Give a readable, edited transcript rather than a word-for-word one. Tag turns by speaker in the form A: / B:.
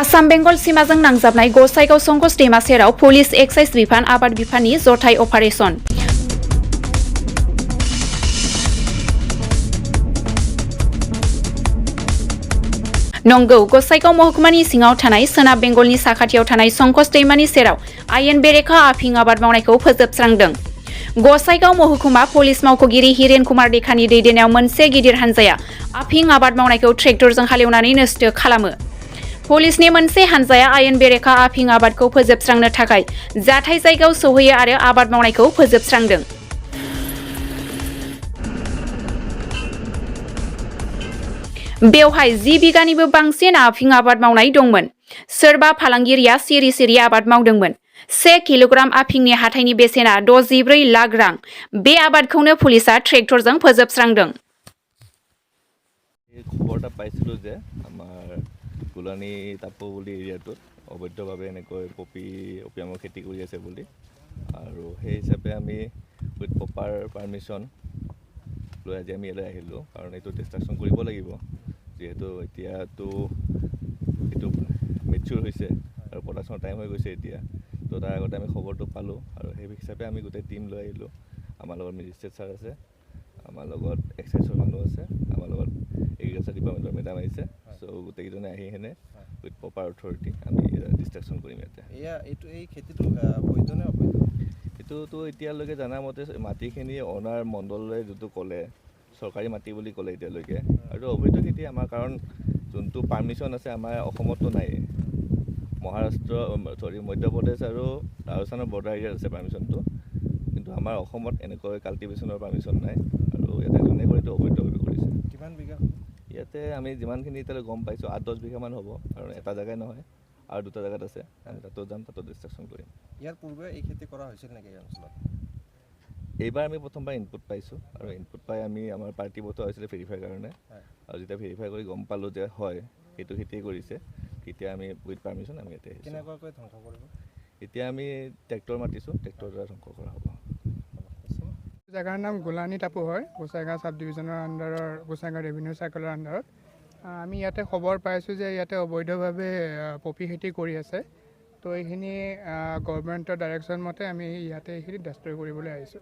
A: आसाम बेंगल सीमाजों नांजाबनाय गसाइगाव संकस दैमा सेराव पुलिस एक्साइज बिफान आबाद बिफाननि जथाय अपारेशन। नंगौ, गसाइगाव महकुमानि सिङाव थानाय सोनाब बेंगलनि साखाथियाव थानाय संकस दैमानि सेराव आयेन बेरेखा आफिं आबाद मावनायखौ फोजोबस्रांदों। गसाइगाव महकुमा पुलिस मावख'गिरि हिरेन कुमार देखानि दैदेननायाव मोनसे गिदिर हानजाया आफिं आबाद मावनायखौ ट्रेक्टरजों हालेवनानै नष्ट खालामो। पुलिसनि मोनसे हानजाया आयेन बेरेखा आफिं आबादखौ फोजोबस्रांनो थाखाय जाथाय जायगायाव सौहैयो आरो आबाद मावनायखौ फोजोबस्रांदों। बेवहाय 10 बिगानिबो बांसिन आफिं आबाद मावनाय दंमोन। सोरबा फालांगिरिया सिरि सिरि आबाद मावदोंमोन। 1 किल'ग्राम आफिंनि हाथाइनि बेसेना 64 लाख रां। बे आबादखौनो पुलिसा ट्रेक्टरजों फोजोबस्रांदों।
B: खबर पाইছিলোঁ যে আমাৰ গোলানী টাপু বুলি এৰিয়াটোত অবৈধভাৱে এনেকৈ অপিয়ামৰ খেতি কৰি আছে বুলি, আৰু সেই হিচাপে আমি উইথ প্ৰপাৰ পাৰ্মিশ্যন লৈ আজি আমি ইয়ালৈ আহিলোঁ। কাৰণ এইটো ডিষ্ট্ৰাকশ্যন কৰিব লাগিব, যিহেতু এতিয়াতো এইটো মেচিউৰ হৈছে আৰু প্ৰডাকশ্যনৰ টাইম হৈ গৈছে এতিয়া। তো তাৰ আগতে আমি খবৰটো পালোঁ আৰু সেই হিচাপে আমি গোটেই টিম লৈ আহিলোঁ। আমাৰ লগত মেজিষ্ট্ৰেট ছাৰ আছে, আমাৰ লগত এক্সাইজৰ মানুহ আছে, আমাৰ লগত এগ্ৰিকালচাৰ ডিপাৰ্টমেণ্টৰ মেডাম আহিছে। চ' গোটেইকেইজনে আহি কিনে উইথ প্ৰপাৰ অথৰিটি আমি ডিষ্ট্ৰাকশ্যন কৰিম ইয়াতে।
C: এই খেতিটো বৈধনে অবৈধ?
B: এইটোতো এতিয়ালৈকে জনামতে মাটিখিনি অনাৰ মণ্ডলে যিটো ক'লে চৰকাৰী মাটি বুলি ক'লে এতিয়ালৈকে, আৰু অবৈধ খেতি আমাৰ, কাৰণ যোনটো পাৰ্মিশ্যন আছে আমাৰ অসমতো নাই। মধ্যপ্ৰদেশ আৰু ৰাজস্থানৰ বৰ্ডাৰ এৰিয়াত আছে পাৰ্মিশ্যনটো, কিন্তু আমাৰ অসমত এনেকৈ কাল্টিভেশ্যনৰ পাৰ্মিশ্যন নাই। আৰু ইয়াতে যোনে কৰি এইটো অবৈধভাৱে কৰিছে।
C: কিমান বিঘা হ'ব?
B: ইয়াতে আমি যিমানখিনি এতিয়ালৈ গম পাইছোঁ 8-10 বিঘামান হ'ব, কাৰণ এটা জেগাই নহয় আৰু 2টা জেগাত আছে। আমি তাতো যাম, তাতো ডিষ্ট্ৰাকশ্যন কৰিম।
C: ইয়াৰ পূৰ্বে এই খেতি কৰা হৈছিল নেকি এই অঞ্চলত?
B: এইবাৰ আমি প্ৰথমবাৰ ইনপুট পাইছোঁ, আৰু ইনপুট পাই আমি আমাৰ পাৰ্টি পঠোৱা হৈছিলে ভেৰিফাইৰ কাৰণে। আৰু যেতিয়া ভেৰিফাই কৰি গম পালোঁ যে হয় সেইটো খেতিয়ে কৰিছে, তেতিয়া আমি উইথ পাৰ্মিশ্যন আমি ইয়াতে আহিছোঁ।
C: কেনেকুৱাকৈ ধ্বংস কৰিব?
B: এতিয়া আমি ট্ৰেক্টৰ মাতিছোঁ, ট্ৰেক্টৰ দ্বাৰা ধ্বংস কৰা হ'ব।
D: জেগাৰ নাম গোলানী টাপু হয়, গোসাইগাঁও চাব ডিভিজনৰ আণ্ডাৰৰ গোসাইগাঁও ৰেভিনিউ চাৰ্কলৰ আণ্ডাৰত। আমি ইয়াতে খবৰ পাইছোঁ যে ইয়াতে অবৈধভাৱে পপি খেতি কৰি আছে। তো এইখিনি গভৰ্ণমেণ্টৰ ডাইৰেকশ্যন মতে আমি ইয়াতে এইখিনি ডেষ্ট্ৰয় কৰিবলৈ আহিছোঁ।